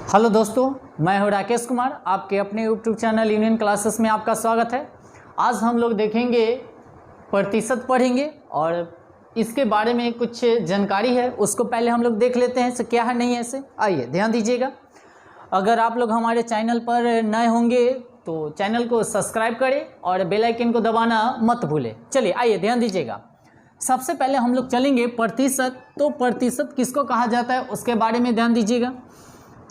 Hello दोस्तों, मैं हूं राकेश कुमार। आपके अपने यूट्यूब चैनल यूनियन क्लासेस में आपका स्वागत है। आज हम लोग देखेंगे प्रतिशत पढ़ेंगे और इसके बारे में कुछ जानकारी है, उसको पहले हम लोग देख लेते हैं। क्या है नहीं है इसे, आइए ध्यान दीजिएगा। अगर आप लोग हमारे चैनल पर नए होंगे तो चैनल को सब्सक्राइब करें और बेल आइकन को दबाना मत भूलें। चलिए आइए ध्यान दीजिएगा। सबसे पहले हम लोग चलेंगे प्रतिशत। तो प्रतिशत किसको कहा जाता है उसके बारे में ध्यान दीजिएगा।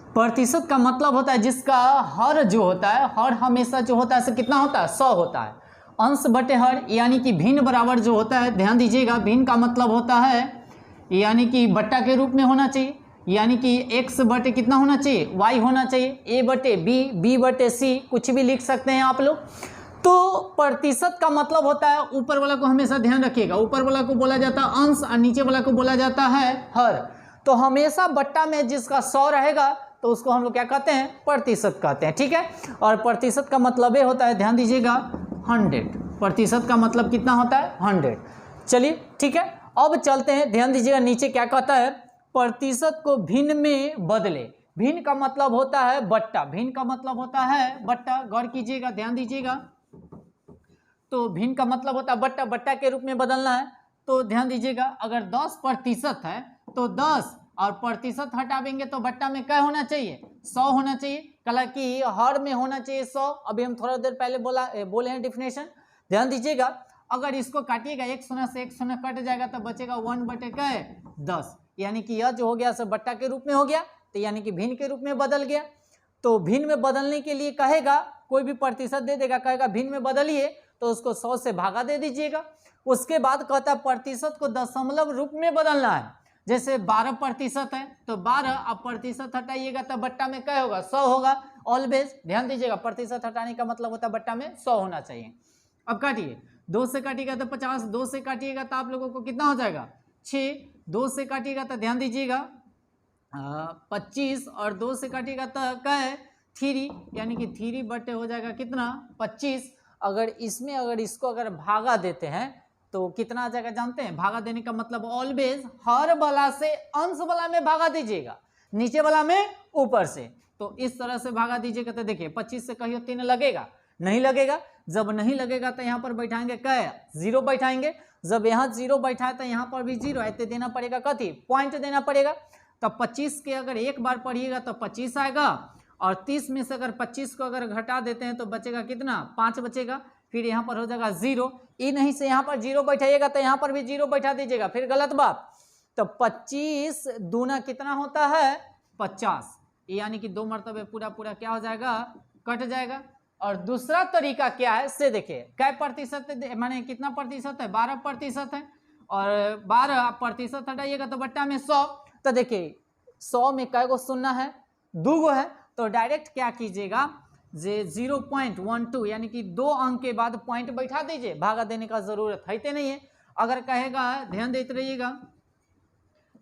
प्रतिशत का मतलब होता है जिसका हर जो होता है, हर हमेशा जो होता है से कितना होता है, 100 होता है। अंश बटे हर यानी कि भिन्न बराबर जो होता है, ध्यान दीजिएगा। भिन्न का मतलब होता है यानी कि बट्टा के रूप में होना चाहिए, यानी कि x बटे कितना होना चाहिए, y होना चाहिए। a बटे b बटे c, कुछ भी लिख सकते हैं आप लोग। तो प्रतिशत का मतलब होता है, ऊपर वाला को हमेशा ध्यान रखिएगा, ऊपर वाला को बोला जाता है अंश और नीचे वाला को बोला जाता है हर। तो हमेशा बट्टा में जिसका 100 रहेगा तो उसको हम लोग क्या कहते हैं, प्रतिशत कहते हैं। ठीक है। और प्रतिशत का मतलब ये होता है, ध्यान दीजिएगा, 100। प्रतिशत का मतलब कितना होता है, 100। चलिए ठीक है, अब चलते हैं। ध्यान दीजिएगा नीचे क्या कहता है, प्रतिशत को भिन्न में बदले। भिन्न का मतलब होता है बट्टा, भिन्न का मतलब होता है बट्टा। गौर कीजिएगा, ध्यान दीजिएगा। तो भिन्न का मतलब होता है बट्टा, बट्टा के रूप में बदलना है। तो ध्यान दीजिएगा, अगर 10% है तो 10 और प्रतिशत हटावेंगे तो बट्टा में क्या होना चाहिए, 100 होना चाहिए। कला कि हर में होना चाहिए 100। अभी हम थोड़ा देर पहले बोले हैं डिफिनेशन। ध्यान दीजिएगा, अगर इसको काटिएगा, एक शून्य से एक शून्य कट जाएगा तो बचेगा 1 बटे क्या है, 10। यानी कि यह जो हो गया सब बट्टा के रूप में हो गया, तो यानी कि भिन्न के रूप में बदल गया। तो भिन्न में बदलने के लिए कहेगा, कोई भी प्रतिशत दे देगा, कहेगा भिन्न में बदलिए, तो उसको 100 से भागा दे दीजिएगा। उसके बाद कहता है प्रतिशत को दशमलव रूप में बदलना है। जैसे 12% है तो 12, अब प्रतिशत हटाइएगा तो बट्टा में क्या होगा, 100 होगा ऑलवेज। ध्यान दीजिएगा, प्रतिशत हटाने का मतलब होता है बट्टा में 100 होना चाहिए। अब काटिए, 2 से काटिएगा तो 50, 2 से काटिएगा तो आप लोगों को कितना हो जाएगा, 6। 2 से काटिएगा तो ध्यान दीजिएगा 25, और 2 से काटिएगा तो क्या है, 3, यानी कि 3 बटे हो जाएगा कितना, 25। अगर इसमें अगर इसको अगर भागा देते हैं तो कितना आ जाएगा जानते हैं। भागा देने का मतलब ऑलवेज हर वाला से अंश वाला में भागा दीजिएगा, नीचे वाला में ऊपर से। तो इस तरह से भागा दीजिएगा तो देखिए 25 से कहियो 3 लगेगा, नहीं लगेगा। जब नहीं लगेगा तो यहाँ पर बैठाएंगे क्या है, 0 बैठाएंगे। जब यहाँ 0 बैठा तो यहाँ पर भी 0 ऐसे देना पड़ेगा, कथी पॉइंट देना पड़ेगा। तो 25 के अगर एक बार पढ़िएगा तो 25 आएगा, और 30 में से अगर 25 को अगर घटा देते हैं तो बचेगा कितना, 5 बचेगा। फिर यहाँ पर हो जाएगा 0। ई नहीं से यहाँ पर 0 बैठाइएगा तो यहाँ पर भी 0 बैठा दीजिएगा, फिर गलत बात। तो 25 दूना कितना होता है, 50, यानी कि 2 मरतबे पूरा पूरा क्या हो जाएगा, कट जाएगा। और दूसरा तरीका क्या है से देखिए, क्या प्रतिशत माने कितना प्रतिशत है, 12% है, और 12% हटाइएगा तो बट्टा में 100। तो देखिए 100 में कै गो शून्य है, 2 गो है। तो डायरेक्ट क्या कीजिएगा, 0.12 यानी कि 2 अंक के बाद पॉइंट बैठा दीजिए, भागा देने का जरूरत है नहीं है। अगर कहेगा, ध्यान देते रहिएगा,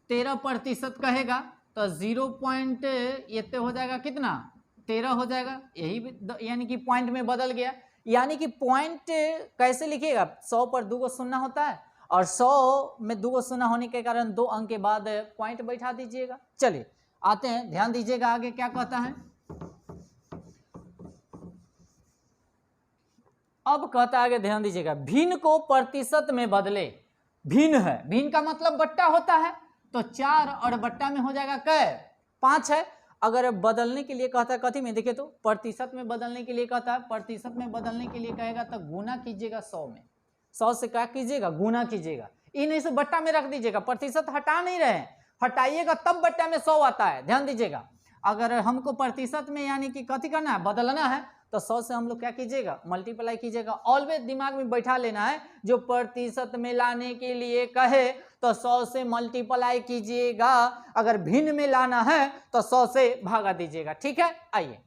13% कहेगा तो 0 पॉइंट ये हो जाएगा कितना, 13 हो जाएगा। यही यानी कि पॉइंट में बदल गया। यानी कि पॉइंट कैसे लिखिएगा, 100 पर 2 गो शून्य होता है, और 100 में 2 गो शून्य होने के कारण 2 अंक के बाद पॉइंट बैठा दीजिएगा। चलिए आते हैं, ध्यान दीजिएगा आगे क्या कहता है। अब कहता है आगे, ध्यान दीजिएगा, भिन्न को प्रतिशत में बदले। भिन्न है, भिन्न का मतलब बट्टा होता है, तो 4 और बट्टा में हो जाएगा क्या, 5 है। अगर बदलने के लिए कहता है कथी में, देखिए तो प्रतिशत में बदलने के लिए कहता है, प्रतिशत में बदलने के लिए कहेगा तो गुना कीजिएगा 100 में। 100 से क्या कीजिएगा, गुना कीजिएगा। इन नहीं से बट्टा में रख दीजिएगा, प्रतिशत हटा नहीं रहे, हटाइएगा तब बट्टा में 100 आता है। ध्यान दीजिएगा, अगर हमको प्रतिशत में यानी कि कथी करना है, बदलना है, तो 100 से हम लोग क्या कीजिएगा, मल्टीप्लाई कीजिएगा। ऑलवेज दिमाग में बैठा लेना है, जो प्रतिशत में लाने के लिए कहे तो 100 से मल्टीप्लाई कीजिएगा, अगर भिन्न में लाना है तो 100 से भागा दीजिएगा। ठीक है, आइए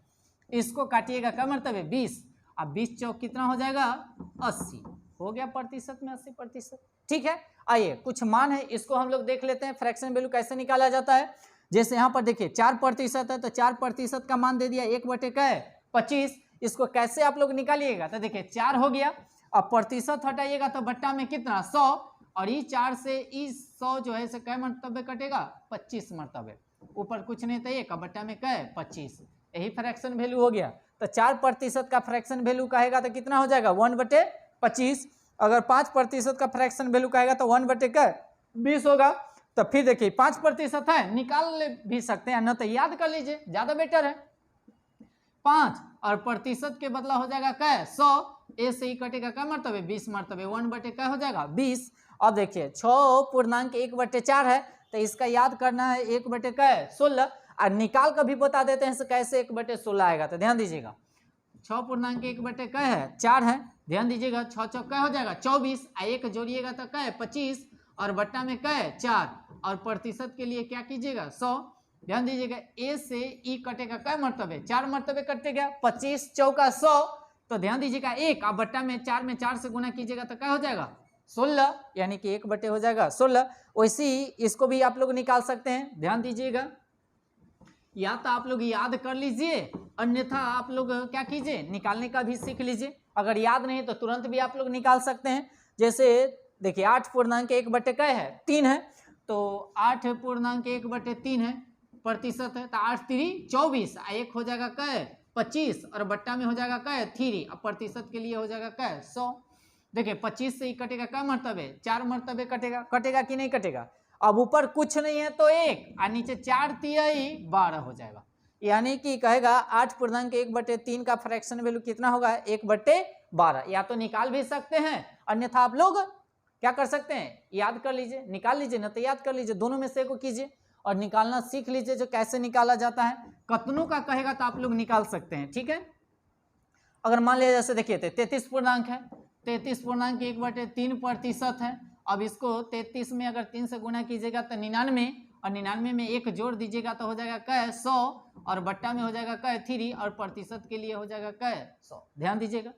इसको काटिएगा, क्या मतलब है, 20। अब 20 चौक कितना हो जाएगा, 80 हो गया, प्रतिशत में 80%। ठीक है, आइए कुछ मान है, इसको हम लोग देख लेते हैं, फ्रैक्शन वैल्यू कैसे निकाला जाता है। जैसे यहाँ पर देखिए 4% है तो 4% का मान दे दिया, 1 बटे क्या है, 25। इसको कैसे आप लोग निकालिएगा, तो देखिए 4 हो गया, अब प्रतिशत हटाइएगा तो बट्टा में कितना, 100, और ये 4 से 100 जो है से कै मरतबे कटेगा, 25 मरतबे। ऊपर कुछ नहीं था 1 और बट्टा में क्या है 25, यही फ्रैक्शन वैल्यू हो गया। तो 4% का फ्रैक्शन वैल्यू कहेगा तो कितना हो जाएगा 1/25। अगर 5% का फ्रैक्शन वैल्यू कहेगा तो 1/20 होगा। तो फिर देखिए 5% है, निकाल भी सकते हैं, न तो याद कर लीजिए, ज्यादा बेटर है। 5 और प्रतिशत के बदला हो जाएगा क्या 100, ए से ही कटेगा क्या मरतबे 20 मरतबे 1 क्या हो जाएगा 20। अब देखिए 6.1/4 है, तो इसका याद करना है 1/16 और निकाल कर भी बता देते हैं कैसे 1/16 आएगा। तो ध्यान दीजिएगा 6.1/4 है, ध्यान दीजिएगा 6 चौक क्या हो जाएगा 24, 1 जोड़िएगा तो क्या है 25 और बट्टा में क्या है 4 और प्रतिशत के लिए क्या कीजिएगा 100। ध्यान दीजिएगा ए से ई कटेगा क्या मरतबे 4 मरतबे कटेगा 25 चौका 100। तो ध्यान दीजिएगा 1 और बट्टा में 4 से गुना कीजिएगा तो क्या हो जाएगा 16, यानी कि 1 हो जाएगा 16। वैसे ही इसको भी आप लोग निकाल सकते हैं। ध्यान दीजिएगा या तो आप लोग याद कर लीजिए, अन्यथा आप लोग क्या कीजिए निकालने का भी सीख लीजिए। अगर याद नहीं तो तुरंत भी आप लोग निकाल सकते हैं। जैसे देखिए 8.1/क्या है 3 है, तो 8.1/3 है, प्रतिशत है तो 8 3 24, 1 हो जाएगा क्या 25 और बट्टा में हो जाएगा क्या 3, अब प्रतिशत के लिए हो जाएगा क्या 100। देखिए 25 से ही कटेगा क्या मरतबे 4 मरतबे कटेगा, कटेगा कि नहीं कटेगा। अब ऊपर कुछ नहीं है तो 1 और नीचे 4 तिहाई 12 हो जाएगा, यानी कि कहेगा 8.1/3 का फ्रैक्शन वैल्यू कितना होगा 1/12। या तो निकाल भी सकते हैं, अन्यथा आप लोग क्या कर सकते हैं याद कर लीजिए, निकाल लीजिए, न तो याद कर लीजिए, दोनों में से को कीजिए और निकालना सीख लीजिए जो कैसे निकाला जाता है। कतनों का कहेगा तो आप लोग निकाल सकते हैं, ठीक है। अगर मान लिया जैसे देखिए 33 पूर्णांक है, 33.1/3% है। अब इसको 33 में अगर 3 से गुना कीजिएगा तो 99 और 99 में 1 जोड़ दीजिएगा तो हो जाएगा क्या 100 और बट्टा में हो जाएगा क्या 3 और प्रतिशत के लिए हो जाएगा क्या 100। ध्यान दीजिएगा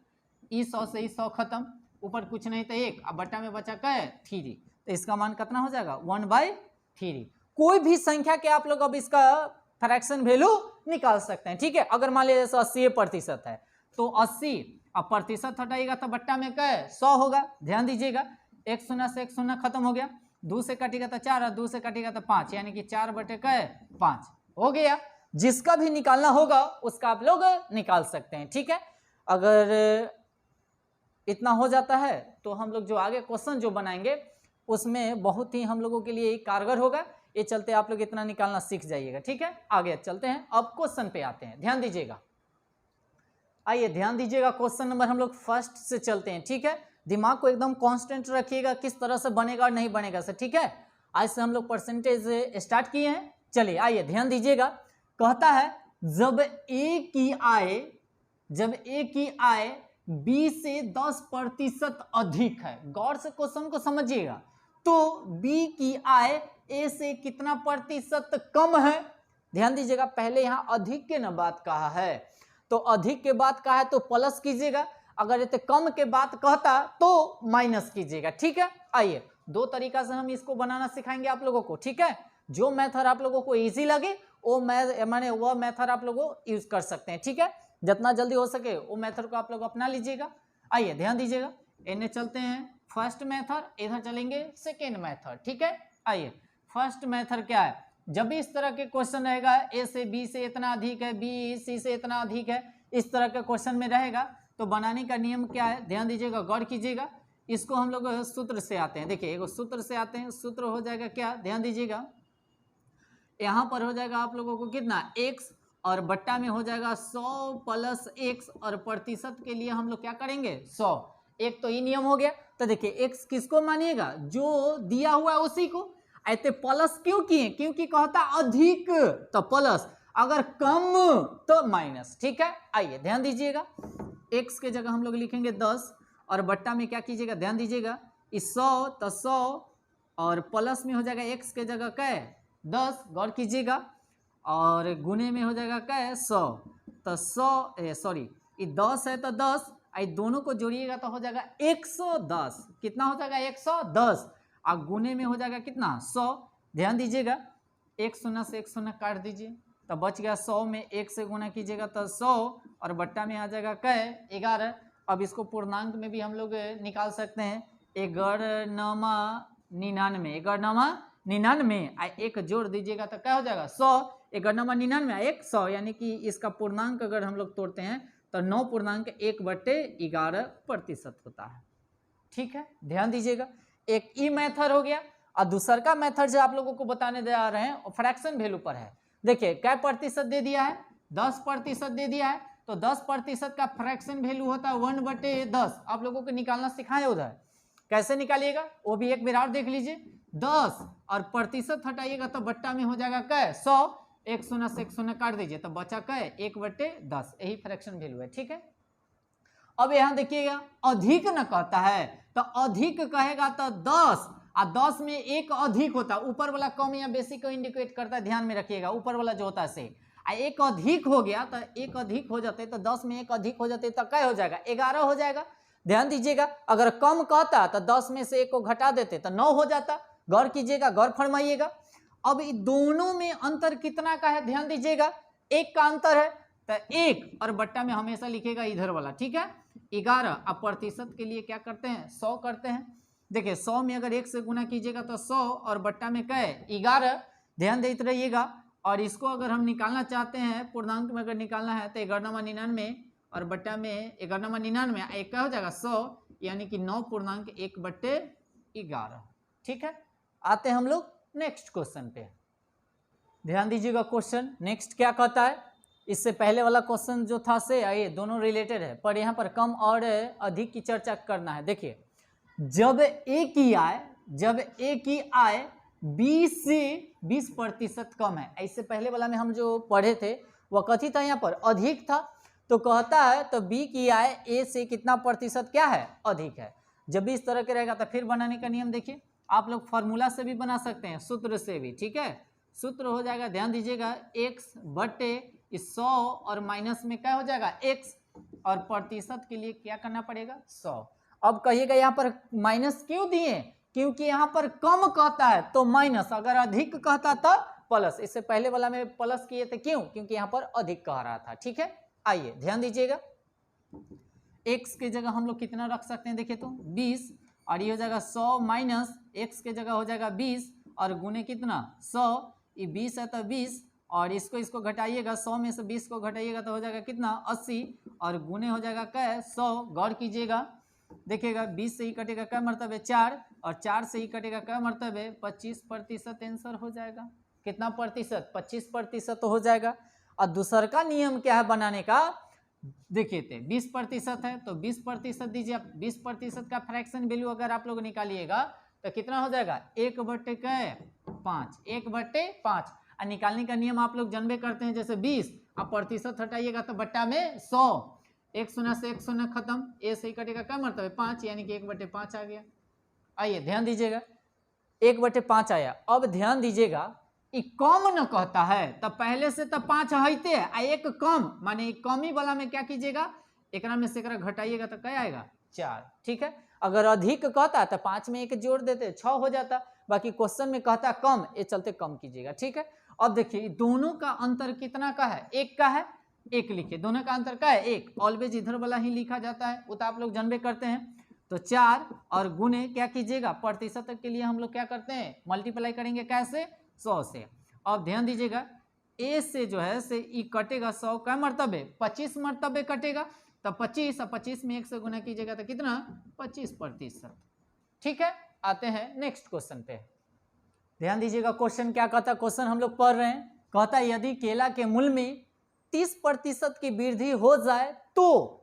ई 100 से ही 100 खत्म, ऊपर कुछ नहीं तो 1 अब बट्टा में बचा क्या 3, तो इसका मान कितना हो जाएगा 1/3। कोई भी संख्या के आप लोग अब इसका फ्रैक्शन वैल्यू निकाल सकते हैं, ठीक है। अगर मान लीजिए 80% है तो 80, अब प्रतिशत हटाइएगा तो बट्टा में क्या 100 होगा। ध्यान दीजिएगा 1 शून्य से 1 शून्य खत्म हो गया, 2 से कटेगा तो 4 और 2 से कटेगा तो 5, यानी कि 4/5 हो गया। जिसका भी निकालना होगा उसका आप लोग निकाल सकते हैं, ठीक है। अगर इतना हो जाता है तो हम लोग जो आगे क्वेश्चन जो बनाएंगे उसमें बहुत ही हम लोगों के लिए कारगर होगा। ये चलते आप लोग इतना निकालना सीख जाइएगा, ठीक है। आगे चलते हैं, अब क्वेश्चन पे आते हैं, ध्यान दीजिएगा। आइए ध्यान दीजिएगा क्वेश्चन नंबर हम लोग फर्स्ट से चलते हैं, ठीक है। दिमाग को एकदम कांस्टेंट रखिएगा, किस तरह से बनेगा और नहीं बनेगा से, ठीक है। आज से हम लोग परसेंटेज स्टार्ट किए हैं। चलिए आइए ध्यान दीजिएगा। कहता है जब ए की आय बी से 10% अधिक है, गौर से क्वेश्चन को समझिएगा, तो बी की आय ए से कितना प्रतिशत कम है। ध्यान दीजिएगा पहले यहाँ अधिक के न बात कहा है, तो अधिक के बात कहा है तो प्लस कीजिएगा, अगर ये कम के बात कहता तो माइनस कीजिएगा, ठीक है। आइए दो तरीका से हम इसको बनाना सिखाएंगे आप लोगों को, ठीक है। जो मेथड आप लोगों को इजी लगे वो वह मेथड आप लोगों यूज कर सकते हैं, ठीक है। जितना जल्दी हो सके वो मेथड को आप लोग अपना लीजिएगा। आइए ध्यान दीजिएगा, इन्हें चलते हैं फर्स्ट मेथड, इधर चलेंगे सेकेंड मेथड, ठीक है। आइए फर्स्ट मेथड क्या है, जब भी इस तरह के क्वेश्चन रहेगा ए से बी से इतना अधिक है, बी सी से इतना अधिक है, इस तरह के क्वेश्चन में रहेगा तो बनाने का नियम क्या है, ध्यान दीजिएगा, गौर कीजिएगा। इसको हम लोग सूत्र से आते हैं, देखिए एक सूत्र से आते हैं, सूत्र हो जाएगा क्या, ध्यान दीजिएगा, यहाँ पर हो जाएगा आप लोगों को कितना x और बट्टा में हो जाएगा 100 प्लस x और प्रतिशत के लिए हम लोग क्या करेंगे 100। एक तो ये नियम हो गया। तो देखिए x किसको मानिएगा, जो दिया हुआ है उसी को। ऐसे प्लस क्यों किए, क्योंकि कहता अधिक तो प्लस, अगर कम तो माइनस, ठीक है। आइए ध्यान दीजिएगा, x के जगह हम लोग लिखेंगे 10 और बट्टा में क्या कीजिएगा, ध्यान दीजिएगा इस 100 तो 100 और प्लस में हो जाएगा x के जगह क्या है 10, गौर कीजिएगा, और गुने में हो जाएगा क्या है 100, तो 100 सॉरी ये 10 है तो 10, आई दोनों को जोड़िएगा तो हो जाएगा 110, कितना हो जाएगा 110, और गुने में हो जाएगा कितना 100। ध्यान दीजिएगा 1 शून्य से 1 शून्य काट दीजिए तो बच गया 100 में 1 से गुना कीजिएगा तो 100 और बट्टा में आ जाएगा क्या 11। अब इसको पूर्णांक में भी हम लोग निकाल सकते हैं, 11 9 99, 11 9 99 एक जोड़ दीजिएगा तो क्या हो जाएगा 100। 99 एक 100, यानी कि इसका पूर्णांक अगर हम लोग तोड़ते हैं तो 9.1/11% होता है। ठीक है, ध्यान दीजिएगा। एक ई मेथड हो गया और दूसर का मेथड जो आप लोगों को बताने जा रहे हैं फ्रैक्शन वैल्यू पर है। देखिए क्या प्रतिशत दे दिया है, 10% दे दिया है, तो 10% का फ्रैक्शन वैल्यू होता है 1/10। आप लोगों को निकालना सिखाए उधर, कैसे निकालिएगा वो भी एक बार देख लीजिए। 10 और प्रतिशत हटाइएगा तो बट्टा में हो जाएगा कै 100, एक शून्य से एक शून्य काट दीजिए तो बचा कै 1/10, यही फ्रैक्शन वैल्यू है। ठीक है, अब यहां देखिएगा अधिक न कहता है तो अधिक कहेगा तो 10 और 10 में एक अधिक होता है, ऊपर वाला कम या बेसी को इंडिकेट करता है, ध्यान में रखिएगा ऊपर वाला जो होता है से। एक अधिक हो गया तो एक अधिक हो जाते तो 10 में एक अधिक हो जाते तो क्या हो जाएगा 11 हो जाएगा। ध्यान दीजिएगा, अगर कम कहता तो 10 में से एक को घटा देते तो 9 हो जाता। गौर कीजिएगा, गौर फरमाइएगा। अब दोनों में अंतर कितना का है, ध्यान दीजिएगा, एक का अंतर है तो एक, और बट्टा में हमेशा लिखेगा इधर वाला। ठीक है, 11। अब प्रतिशत के लिए क्या करते हैं 100 करते हैं। देखिए 100 में अगर 1 से गुना कीजिएगा तो 100 और बट्टा में क्या है 11। ध्यान देते रहिएगा। और इसको अगर हम निकालना चाहते हैं पूर्णांक में अगर निकालना है तो 1199 और बट्टा में 1199 एक क्या हो जाएगा 100, यानी कि 9.1/11। ठीक है, आते हैं हम लोग नेक्स्ट क्वेश्चन पे। ध्यान दीजिएगा, क्वेश्चन नेक्स्ट क्या कहता है। इससे पहले वाला क्वेश्चन जो था से ये दोनों रिलेटेड है, पर यहाँ पर कम और अधिक की चर्चा करना है। देखिए जब एक ही आय 20 से 20% कम है, इससे पहले वाला में हम जो पढ़े थे वह कथी था, यहाँ पर अधिक था। तो कहता है तो बी की आय ए से कितना प्रतिशत क्या है अधिक है। जब भी इस तरह के रहेगा तो फिर बनाने का नियम देखिए, आप लोग फॉर्मूला से भी बना सकते हैं, सूत्र से भी। ठीक है, सूत्र हो जाएगा, ध्यान दीजिएगा, x बटे 100 और माइनस में क्या हो जाएगा x, और प्रतिशत के लिए क्या करना पड़ेगा 100। अब कहिएगा यहाँ पर माइनस क्यों दिए, क्योंकि यहाँ पर कम कहता है तो माइनस, अगर अधिक कहता तो प्लस। इससे पहले वाला में प्लस किए थे, क्यों, क्योंकि यहाँ पर अधिक कह रहा था। ठीक है, आइए ध्यान दीजिएगा, x के जगह हम लोग कितना रख सकते हैं, देखिए तो 20, और ये हो जाएगा 100 माइनस x के जगह हो जाएगा 20 और गुने कितना 100, ये 20 है तो 20, और इसको घटाइएगा, 100 में से 20 को घटाइएगा तो हो जाएगा कितना 80, और गुने हो जाएगा क्या 100। गौर कीजिएगा, देखिएगा 20 से ही कटेगा क्या मरतबे 4, और 4 से ही कटेगा क्या मरतबे 25% आंसर हो जाएगा। कितना प्रतिशत 25% हो जाएगा। और दूसर का नियम क्या है बनाने का, देखिए थे 20% है तो 20% दीजिए। 20% का फ्रैक्शन वैल्यू अगर आप लोग निकालिएगा तो कितना हो जाएगा 1/5, 1/5। और निकालने का नियम आप लोग जानबे करते हैं, जैसे 20 अब प्रतिशत हटाइएगा तो बट्टा में 100, एक शून्य से एक शून्य खत्म, ए से ही कटेगा क्या मरतबे 5, यानी कि 1/5 आ गया। आइए ध्यान दीजिएगा, 1/5 आया। अब ध्यान दीजिएगा, कम न कहता है तो पहले से तो 5 हईते है, एक कम माने कमी वाला में क्या कीजिएगा, एक में से घटाइएगा तो क्या आएगा 4। ठीक है, अगर अधिक कहता तो 5 में एक जोड़ देते 6 हो जाता। बाकी क्वेश्चन में कहता कम, ये चलते कम कीजिएगा। ठीक है, अब देखिए दोनों का अंतर कितना का है, एक का है, एक लिखिए, दोनों का अंतर का है एक, ऑलवेज इधर वाला ही लिखा जाता है, वो तो आप लोग जानबे करते हैं। तो 4 और गुने क्या कीजिएगा, प्रतिशत के लिए हम लोग क्या करते हैं मल्टीप्लाई करेंगे कैसे 100 से। अब ध्यान दीजिएगा, ए से जो है से ई कटेगा 100 का मरतबे 25 मरतबे कटेगा, तो 25 और 25 में 1 से गुना कीजिएगा तो कितना 25%। ठीक है, आते हैं नेक्स्ट क्वेश्चन पे। ध्यान दीजिएगा, क्वेश्चन क्या कहता है, क्वेश्चन हम लोग पढ़ रहे हैं। कहता है यदि केला के मूल्य में 30% की वृद्धि हो जाए तो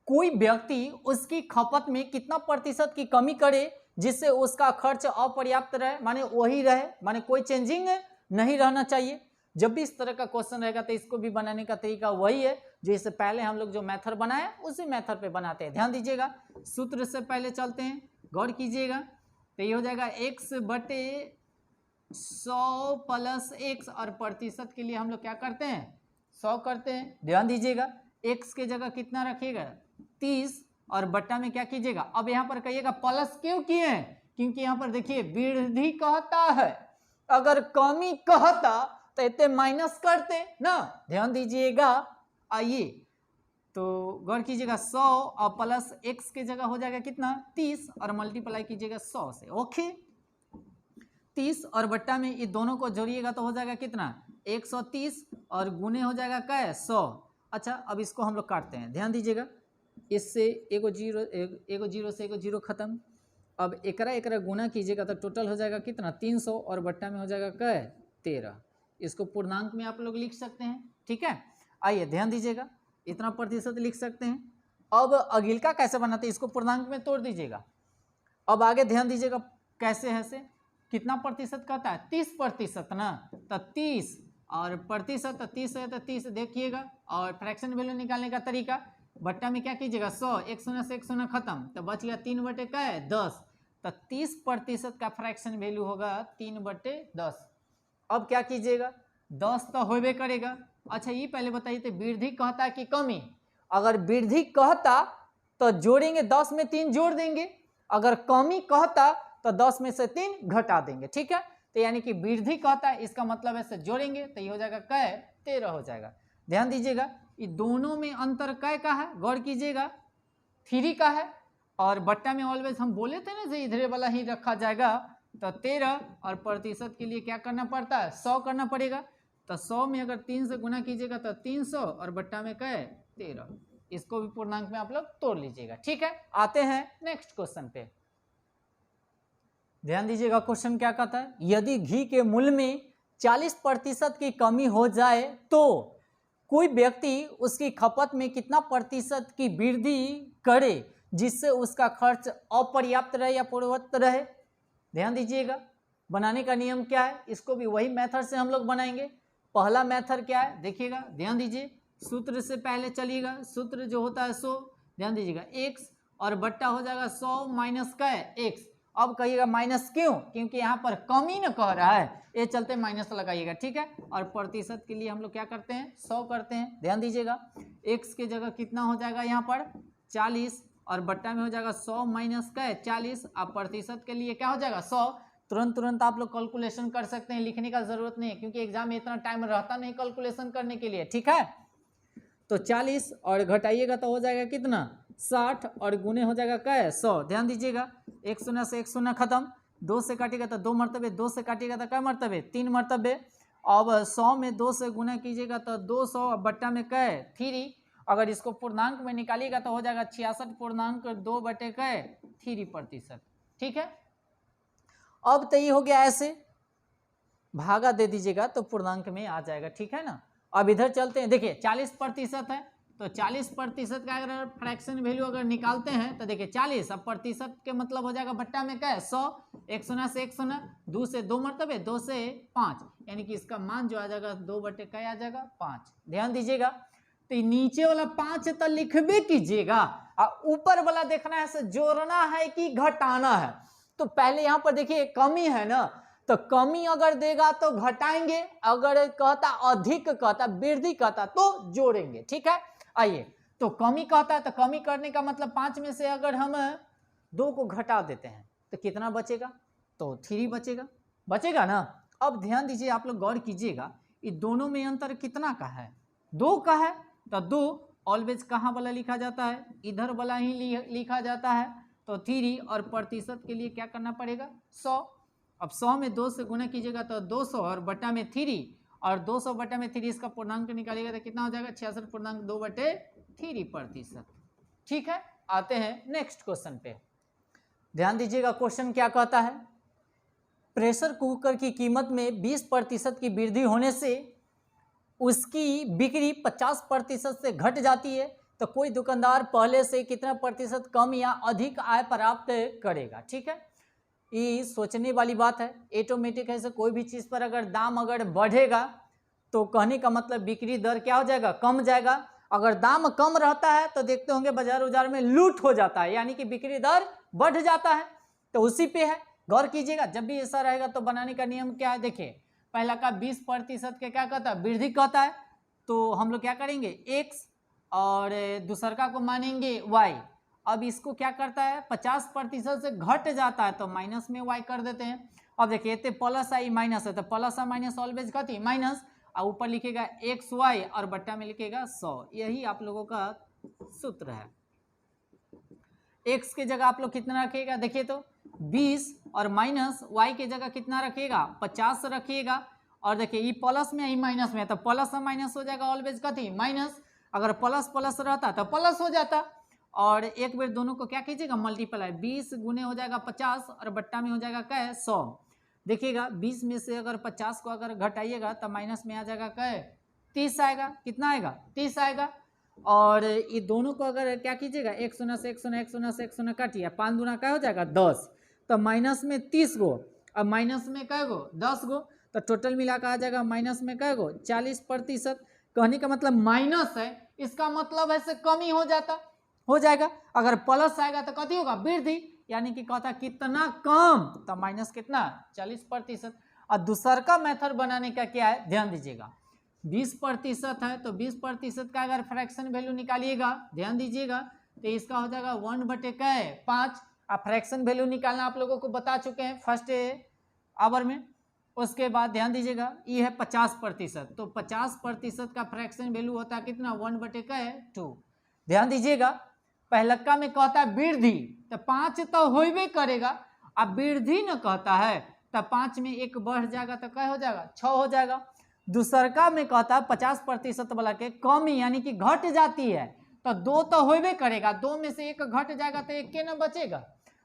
कोई व्यक्ति उसकी खपत में कितना प्रतिशत की कमी करे जिससे उसका खर्च अपर्याप्त रहे, माने वही रहे, माने कोई चेंजिंग नहीं रहना चाहिए। जब भी इस तरह का क्वेश्चन रहेगा तो इसको भी बनाने का तरीका वही है जो इससे पहले हम लोग जो मेथड बनाए उसी मेथड पे बनाते हैं। ध्यान दीजिएगा, सूत्र से पहले चलते हैं, गौर कीजिएगा, तो ये हो जाएगा x बटे 100 प्लस x, और प्रतिशत के लिए हम लोग क्या करते हैं 100 करते हैं। ध्यान दीजिएगा, x के जगह कितना रखिएगा 30, और बट्टा में क्या कीजिएगा, अब यहाँ पर कहिएगा प्लस क्यों किए हैं, क्योंकि यहाँ पर देखिए वृद्धि कहता है, अगर कमी कहता तो इतने माइनस करते ना। ध्यान दीजिएगा, आइए तो गौर कीजिएगा, 100 और प्लस x के जगह हो जाएगा कितना 30, और मल्टीप्लाई कीजिएगा 100 से। ओके, 30 और बट्टा में ये दोनों को जोड़िएगा तो हो जाएगा कितना 130 और गुने हो जाएगा क्या 100। अच्छा अब इसको हम लोग काटते हैं, ध्यान दीजिएगा, इससे एगो जीरो से एगो जीरो खत्म। अब एकरा गुना कीजिएगा तो टोटल हो जाएगा कितना 300 और बट्टा में हो जाएगा क्या 13। इसको पूर्णांक में आप लोग लिख सकते हैं, ठीक है। आइए ध्यान दीजिएगा, इतना प्रतिशत लिख सकते हैं। अब अगिलका कैसे बनाते हैं, इसको पूर्णांक में तोड़ दीजिएगा। अब आगे ध्यान दीजिएगा कैसे है से, कितना प्रतिशत कहता है 30% ना, तो 30 और प्रतिशत तो 30 है तो 30 देखिएगा। और फ्रैक्शन वैल्यू निकालने का तरीका, बट्टा में क्या कीजिएगा 100, एक शून्य से एक शून्य खत्म, तो बच गया 3/10, तो 30% का फ्रैक्शन वैल्यू होगा 3/10। अब क्या कीजिएगा 10 तो होबे करेगा। अच्छा ये पहले बताइए तो वृद्धि कहता है कि कमी, अगर वृद्धि कहता तो जोड़ेंगे 10 में 3 जोड़ देंगे, अगर कमी कहता तो 10 में से 3 घटा देंगे, ठीक है। तो यानी कि वृद्धि कहता है, इसका मतलब है से जोड़ेंगे तो ये हो जाएगा कै 13 हो जाएगा। ध्यान दीजिएगा ये दोनों में अंतर कै का है, गौर कीजिएगा 3 का है। और बट्टा में ऑलवेज हम बोले थे ना जे इधरे वाला ही रखा जाएगा, तो 13 और प्रतिशत के लिए क्या करना पड़ता है 100 करना पड़ेगा। तो 100 में अगर 3 से गुना कीजिएगा तो 300 और बट्टा में कै 13। इसको भी पूर्णांक में आप लोग तोड़ लीजिएगा, ठीक है। आते हैं नेक्स्ट क्वेश्चन पे, ध्यान दीजिएगा क्वेश्चन क्या कहता है, यदि घी के मूल्य में 40% की कमी हो जाए तो कोई व्यक्ति उसकी खपत में कितना प्रतिशत की वृद्धि करे जिससे उसका खर्च अपर्याप्त रहे या पूर्ववत रहे। ध्यान दीजिएगा बनाने का नियम क्या है, इसको भी वही मेथड से हम लोग बनाएंगे। पहला मेथड क्या है देखिएगा, ध्यान दीजिए, सूत्र से पहले चलिएगा, सूत्र जो होता है 100, ध्यान दीजिएगा x और बट्टा हो जाएगा 100 माइनस का x। अब कहिएगा माइनस क्यों, क्योंकि यहाँ पर कमी न कह रहा है, ये चलते माइनस लगाइएगा, ठीक है। और प्रतिशत के लिए हम लोग क्या करते हैं 100 करते हैं। ध्यान दीजिएगा x के जगह कितना हो जाएगा यहाँ पर 40 और बट्टा में हो जाएगा 100 माइनस का 40। अब प्रतिशत के लिए क्या हो जाएगा 100। तुरंत आप लोग कैलकुलेशन कर सकते हैं, लिखने का जरूरत नहीं है क्योंकि एग्जाम में इतना टाइम रहता नहीं कैलकुलेशन करने के लिए, ठीक है। तो 40 और घटाइएगा तो हो जाएगा कितना 60 और गुने हो जाएगा क्या 100। ध्यान दीजिएगा एक शून्य से एक शून्य खत्म, 2 से काटिएगा तो 2 मरतबे, 2 से काटिएगा तो क्या मरतबे 3 मरतबे। अब 100 में 2 से गुना कीजिएगा तो 200 बट्टा में क्या 3। अगर इसको पूर्णांक में निकालिएगा तो हो जाएगा 66.2/3%, ठीक है। अब तो ये हो गया ऐसे, भागा दे दीजिएगा तो पूर्णांक में आ जाएगा, ठीक है ना। अब इधर चलते हैं, देखिए 40% है तो 40% का अगर फ्रैक्शन वैल्यू अगर निकालते हैं तो देखिए 40, अब प्रतिशत के मतलब हो जाएगा बट्टा में क्या है 100, एक शून्य से एक शून्य, 2 से 2 मरतबे, 2 से 5, यानी कि इसका मान जो आ जाएगा 2/क्या आ जाएगा 5। ध्यान दीजिएगा तो नीचे वाला 5 तो लिखबे कीजिएगा और ऊपर वाला देखना है से जोड़ना है कि घटाना है। तो पहले यहाँ पर देखिए कमी है ना, तो कमी अगर देगा तो घटाएंगे, अगर कहता अधिक कहता वृद्धि कहता तो जोड़ेंगे, ठीक है। आइए तो कमी कहता है तो कमी करने का मतलब 5 में से अगर हम 2 को घटा देते हैं तो कितना बचेगा, तो 3 बचेगा ना। अब ध्यान दीजिए आप लोग गौर कीजिएगा ये दोनों में अंतर कितना का है 2 का है, तो 2 ऑलवेज कहाँ वाला लिखा जाता है इधर वाला ही लिखा जाता है, तो 3 और प्रतिशत के लिए क्या करना पड़ेगा 100। अब 100 में 2 से गुना कीजिएगा तो 200 और बट्टा में 3 और 200 बट्टा में 3 इसका पूर्णांक निकालिएगा तो कितना हो जाएगा 66.2/3%, ठीक है। आते हैं नेक्स्ट क्वेश्चन पे, ध्यान दीजिएगा क्वेश्चन क्या कहता है, प्रेशर कुकर की कीमत में 20% की वृद्धि होने से उसकी बिक्री 50% से घट जाती है तो कोई दुकानदार पहले से कितना प्रतिशत कम या अधिक आय प्राप्त करेगा, ठीक है। ये सोचने वाली बात है, ऑटोमेटिक है से कोई भी चीज़ पर अगर दाम अगर बढ़ेगा तो कहने का मतलब बिक्री दर क्या हो जाएगा कम जाएगा। अगर दाम कम रहता है तो देखते होंगे बाजार उजार में लूट हो जाता है, यानी कि बिक्री दर बढ़ जाता है, तो उसी पे है गौर कीजिएगा। जब भी ऐसा रहेगा तो बनाने का नियम क्या है, देखिए पहला का 20% के क्या कहता है वृद्धि कहता है, तो हम लोग क्या करेंगे x और दूसरा को मानेंगे y। अब इसको क्या करता है 50% से घट जाता है तो माइनस में y कर देते हैं। अब देखिए इतने प्लस आई माइनस है तो प्लस और माइनस ऑलवेज कथी माइनस, और ऊपर लिखेगा xy और बट्टा में लिखेगा 100। यही आप लोगों का सूत्र है। x की जगह आप लोग कितना रखिएगा, देखिए तो 20 और माइनस y के जगह कितना रखिएगा 50 रखिएगा। और देखिए ये प्लस में ये माइनस में, तो प्लस और माइनस हो जाएगा ऑलवेज कथी माइनस। अगर प्लस प्लस रहता तो प्लस हो जाता। और एक बार दोनों को क्या कीजिएगा मल्टीप्लाई, 20 गुने हो जाएगा 50 और बट्टा में हो जाएगा क्या है 100। देखिएगा 20 में से अगर 50 को अगर घटाइएगा तो माइनस में आ जाएगा क्या है 30 आएगा। कितना आएगा 30 आएगा। और ये दोनों को अगर क्या कीजिएगा 1 शून्य से 1 शून्य 1 शून्य से 1 शून्य काटिए, 5 दूना क्या हो जाएगा 10, तो माइनस में 30 गो और माइनस में कै गो 10 गो, तो टोटल मिलाकर आ जाएगा माइनस में कै गो 40%। कहने का मतलब माइनस है, इसका मतलब ऐसे कमी हो जाता हो जाएगा। अगर प्लस आएगा तो कथी होगा वृद्धि, यानी कि कहता कितना कम, तो माइनस कितना 40%। और दूसर का मेथड बनाने का क्या है ध्यान दीजिएगा, 20% है तो 20% का अगर फ्रैक्शन वैल्यू निकालिएगा ध्यान दीजिएगा तो इसका हो जाएगा 1/5। अब फ्रैक्शन वैल्यू निकालना आप लोगों को बता चुके हैं फर्स्ट आवर में। उसके बाद ध्यान दीजिएगा ये है 50%, तो 50% का फ्रैक्शन वैल्यू होता है कितना 1/2। ध्यान दीजिएगा पहलक्का में कहता है वृद्धि, तो 5 तो होइबे करेगा। अब वृद्धि न कहता है तो 5 में 1 बढ़ जाएगा तो क्या हो जाएगा 6 हो जाएगा। दूसरका में कहता है 50% वाला के कमी यानी कि घट जाती है, तो 2 तो होइबे करेगा, 2 में से 1 घट जाएगा तो 1 के न बचेगा।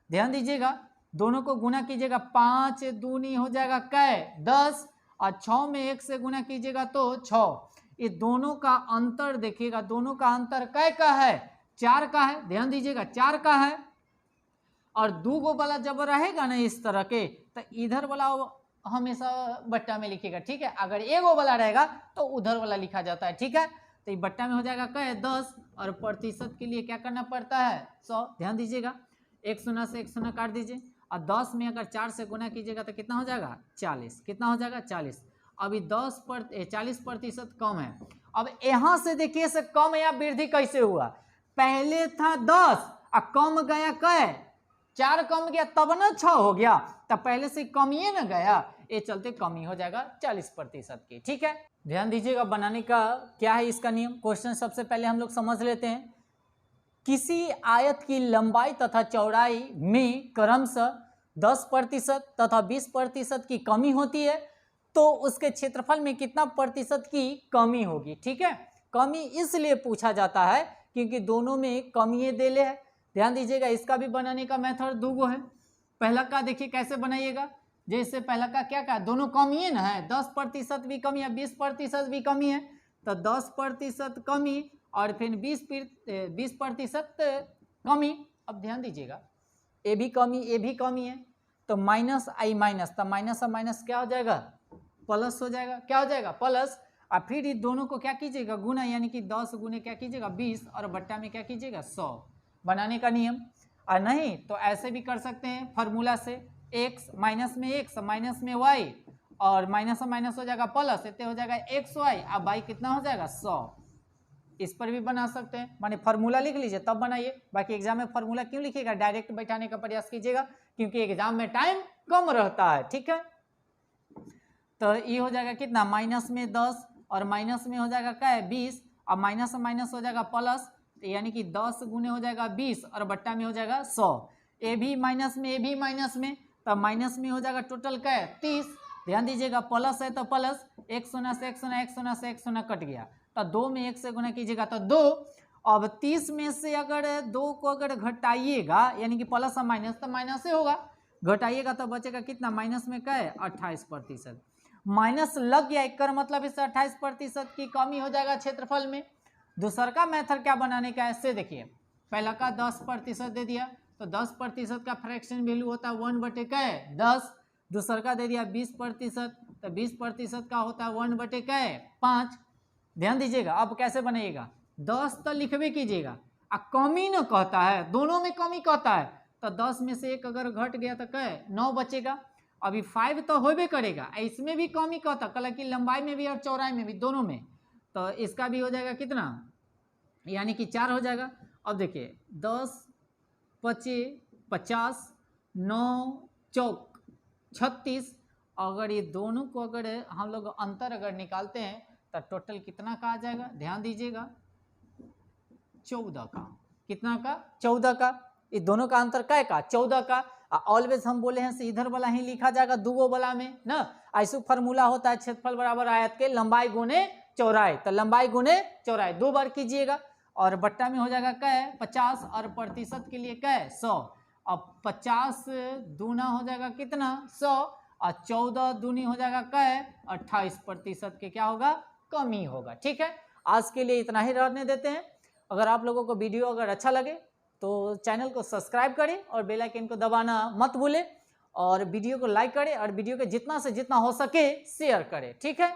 ध्यान दीजिएगा दोनों को गुना कीजिएगा, 5 दूनी हो जाएगा कै 10 और 6 में 1 से गुना कीजिएगा तो 6। ये दोनों का अंतर देखिएगा, दोनों का अंतर कै का है 4 का है। ध्यान दीजिएगा 4 का है। और 2 गो वाला जब रहेगा ना इस तरह के, तो इधर वाला हमेशा बट्टा में लिखिएगा, ठीक है। अगर एगो वाला रहेगा तो उधर वाला लिखा जाता है, ठीक है। तो ये बट्टा में हो जाएगा क्या 10 और प्रतिशत के लिए क्या करना पड़ता है 100। ध्यान दीजिएगा 1 शून्य से 1 शून्य काट दीजिए और 10 में अगर 4 से गुना कीजिएगा तो कितना हो जाएगा 40। कितना हो जाएगा 40। अभी 40% कम है। अब यहाँ से देखिए से कम या वृद्धि कैसे हुआ, पहले था 10 और कम गया कै 4 कम गया तब ना 6 हो गया, तब पहले से कमिए ना गया, ये चलते कमी हो जाएगा 40% की, ठीक है। ध्यान दीजिएगा बनाने का क्या है इसका नियम। क्वेश्चन सबसे पहले हम लोग समझ लेते हैं। किसी आयत की लंबाई तथा चौड़ाई में क्रमशः 10% तथा 20% की कमी होती है, तो उसके क्षेत्रफल में कितना प्रतिशत की कमी होगी, ठीक है। कमी इसलिए पूछा जाता है क्योंकि दोनों में कमिए देले है। ध्यान दीजिएगा इसका भी बनाने का मेथड दूगो है। पहला का देखिए कैसे बनाइएगा, जैसे पहला का क्या कहा दोनों कमी ना है, 10% भी कमी है 20% भी कमी है, तो 10% कमी और फिर 20% कमी। अब ध्यान दीजिएगा ए भी कमी है, तो माइनस आई माइनस, तो माइनस और माइनस क्या हो जाएगा प्लस हो जाएगा। क्या हो जाएगा प्लस। और फिर ये दोनों को क्या कीजिएगा गुना, यानी कि 10 गुने क्या कीजिएगा 20 और बट्टा में क्या कीजिएगा 100। बनाने का नियम। और नहीं तो ऐसे भी कर सकते हैं फार्मूला से, x माइनस में x माइनस में y और माइनस और माइनस हो जाएगा प्लस, इतने हो जाएगा xy, अब y कितना हो जाएगा 100। इस पर भी बना सकते हैं, माने फार्मूला लिख लीजिए तब बनाइए। बाकी एग्जाम में फार्मूला क्यों लिखिएगा, डायरेक्ट बैठाने का प्रयास कीजिएगा क्योंकि एग्जाम में टाइम कम रहता है, ठीक है। तो ये हो जाएगा कितना माइनस में 10 और माइनस में हो जाएगा क्या है 20 और माइनस और माइनस हो जाएगा प्लस, यानी कि 10 गुने हो जाएगा 20 और बट्टा में हो जाएगा 100। ए भी माइनस में तब माइनस में हो जाएगा टोटल क्या है 30। ध्यान दीजिएगा प्लस है तो प्लस, 1 शून्य से 1 शून्य 1 शून्य से 1 शून्य कट गया, तो 2 में 1 से गुना कीजिएगा तो 2। अब 30 में से अगर 2 को अगर घटाइएगा यानी कि प्लस और माइनस तो माइनस से होगा, घटाइएगा तो बचेगा कितना माइनस में क्या है 28%। माइनस लग गया एक मतलब इससे 28% की कमी हो जाएगा क्षेत्रफल में। दूसर का मेथड क्या बनाने का है ऐसे देखिए, पहला का 10% दे दिया तो 10% का फ्रैक्शन वैल्यू होता है 1/10। दूसर का दे दिया 20% तो 20% का होता है 1/5। ध्यान दीजिएगा अब कैसे बनेगा, 10 तो लिखबे कीजिएगा और कमी न कहता है, दोनों में कमी कहता है, तो 10 में से 1 अगर घट गया तो क्या 9 बचेगा। अभी 5 तो होबे करेगा, इसमें भी कमी कहता, कल की लंबाई में भी और चौड़ाई में भी दोनों में, तो इसका भी हो जाएगा कितना यानी कि 4 हो जाएगा। अब देखिए 10 25 50 9 चौक 36, अगर ये दोनों को अगर हम लोग अंतर अगर निकालते हैं तो टोटल कितना का आ जाएगा, ध्यान दीजिएगा 14 का। कितना का 14 का। ये दोनों का अंतर क्या का 14 का। ऑलवेज हम बोले हैं से इधर वाला ही लिखा जाएगा दूगो वाला में ना। ऐसा फार्मूला होता है क्षेत्रफल बराबर आयत के लंबाई गुने चौड़ाई, तो लंबाई गुने चौड़ाई 2 बार कीजिएगा और बट्टा में हो जाएगा कै 50 और प्रतिशत के लिए कै 100। अब 50 दूना हो जाएगा कितना 100 और 14 दूनी हो जाएगा कै 28% के क्या होगा कमी होगा। ठीक है, आज के लिए इतना ही रहने देते हैं। अगर आप लोगों को वीडियो अगर अच्छा लगे तो चैनल को सब्सक्राइब करें और बेल आइकन को दबाना मत भूलें और वीडियो को लाइक करें और वीडियो के जितना से जितना हो सके शेयर करें। ठीक है।